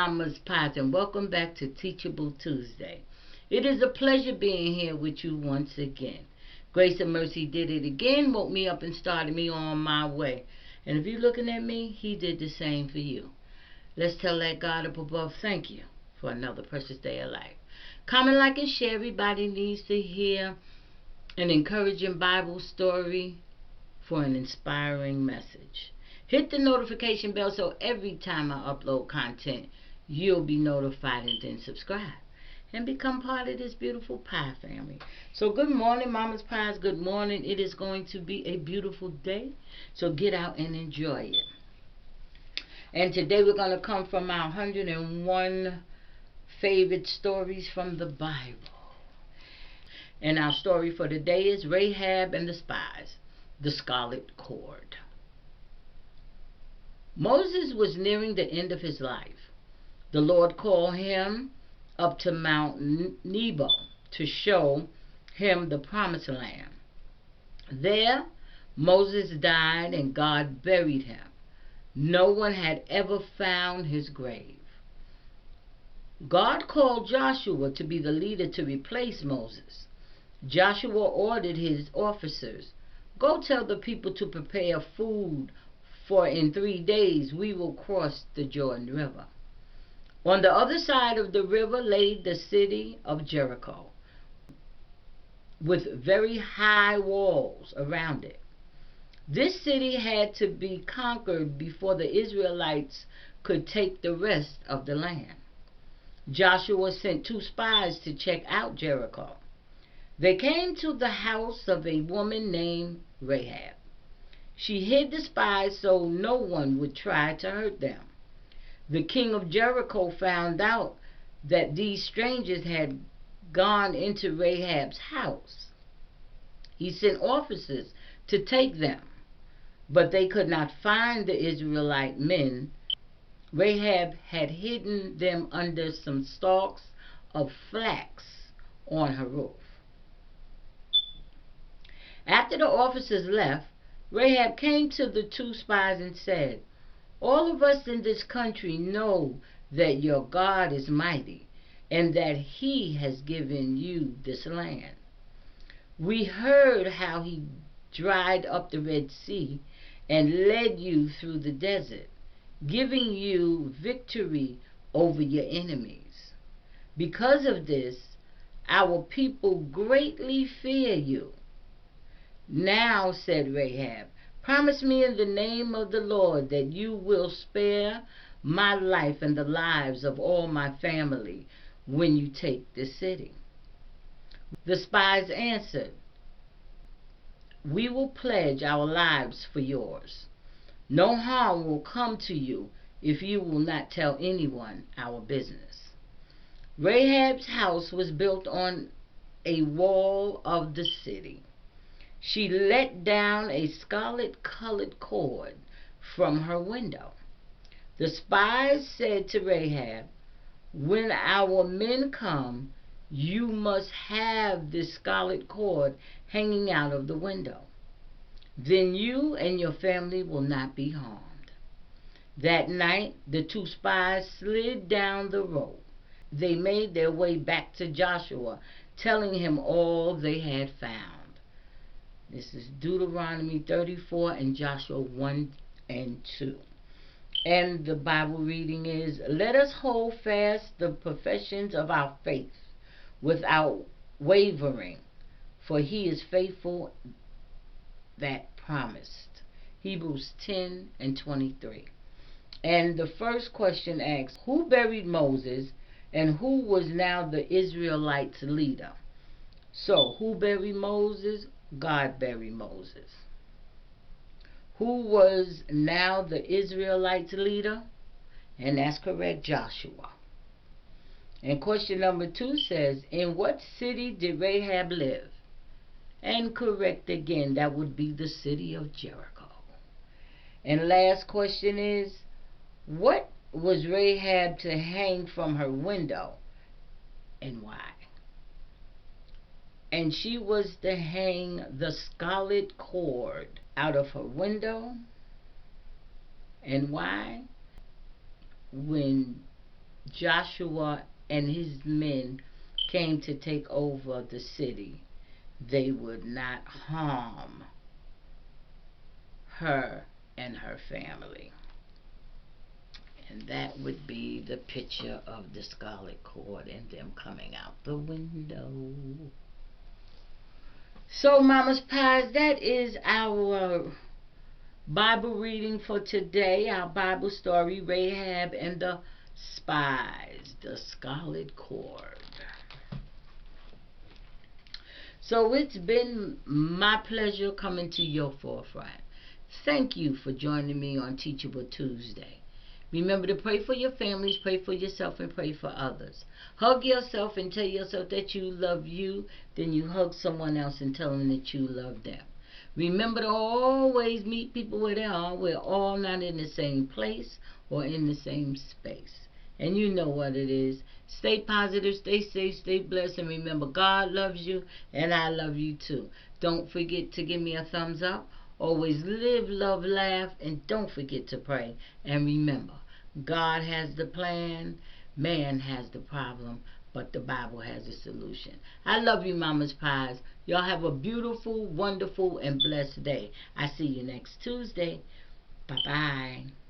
Mama's Pies, and welcome back to Teachable Tuesday. It is a pleasure being here with you once again. Grace and Mercy did it again, woke me up and started me on my way. And if you're looking at me, he did the same for you. Let's tell that God up above thank you for another precious day of life. Comment, like, and share. Everybody needs to hear an encouraging Bible story for an inspiring message. Hit the notification bell so every time I upload content, you'll be notified, and then subscribe and become part of this beautiful pie family. So good morning, Mama's Pies. Good morning. It is going to be a beautiful day, so get out and enjoy it. And today we're going to come from our 101 favorite stories from the Bible. And our story for today is Rahab and the Spies, the Scarlet Cord. Moses was nearing the end of his life. The Lord called him up to Mount Nebo to show him the promised land. There, Moses died and God buried him. No one had ever found his grave. God called Joshua to be the leader to replace Moses. Joshua ordered his officers, "Go tell the people to prepare food, for in 3 days we will cross the Jordan River." On the other side of the river lay the city of Jericho, with very high walls around it. This city had to be conquered before the Israelites could take the rest of the land. Joshua sent 2 spies to check out Jericho. They came to the house of a woman named Rahab. She hid the spies so no one would try to hurt them. The king of Jericho found out that these strangers had gone into Rahab's house. He sent officers to take them, but they could not find the Israelite men. Rahab had hidden them under some stalks of flax on her roof. After the officers left, Rahab came to the 2 spies and said, "All of us in this country know that your God is mighty and that he has given you this land. We heard how he dried up the Red Sea and led you through the desert, giving you victory over your enemies. Because of this, our people greatly fear you. Now," said Rahab, "promise me in the name of the Lord that you will spare my life and the lives of all my family when you take this city." The spies answered, "We will pledge our lives for yours. No harm will come to you if you will not tell anyone our business." Rahab's house was built on a wall of the city. She let down a scarlet-colored cord from her window. The spies said to Rahab, "When our men come, you must have this scarlet cord hanging out of the window. Then you and your family will not be harmed." That night, the 2 spies slid down the rope. They made their way back to Joshua, telling him all they had found. This is Deuteronomy 34 and Joshua 1 and 2. And the Bible reading is, "Let us hold fast the professions of our faith without wavering, for he is faithful that promised." Hebrews 10 and 23. And the first question asks, who buried Moses and who was now the Israelites' leader? So, who buried Moses? God buried Moses. Who was now the Israelites' leader? And that's correct, Joshua. And question number 2 says, in what city did Rahab live? And correct again, that would be the city of Jericho. And last question is, what was Rahab to hang from her window and why? And she was to hang the scarlet cord out of her window. And why? When Joshua and his men came to take over the city, they would not harm her and her family. And that would be the picture of the Scarlet Cord and them coming out the window. So, Mama's Pies, that is our Bible reading for today. Our Bible story, Rahab and the Spies, the Scarlet Cord. So it's been my pleasure coming to your forefront. Thank you for joining me on Teachable Tuesday. Remember to pray for your families, pray for yourself, and pray for others. Hug yourself and tell yourself that you love you. Then you hug someone else and tell them that you love them. Remember to always meet people where they are. We're all not in the same place or in the same space. And you know what it is. Stay positive, stay safe, stay blessed, and remember, God loves you, and I love you too. Don't forget to give me a thumbs up. Always live, love, laugh, and don't forget to pray. And remember, God has the plan, man has the problem, but the Bible has the solution. I love you, Mama's Pies. Y'all have a beautiful, wonderful, and blessed day. I see you next Tuesday. Bye-bye.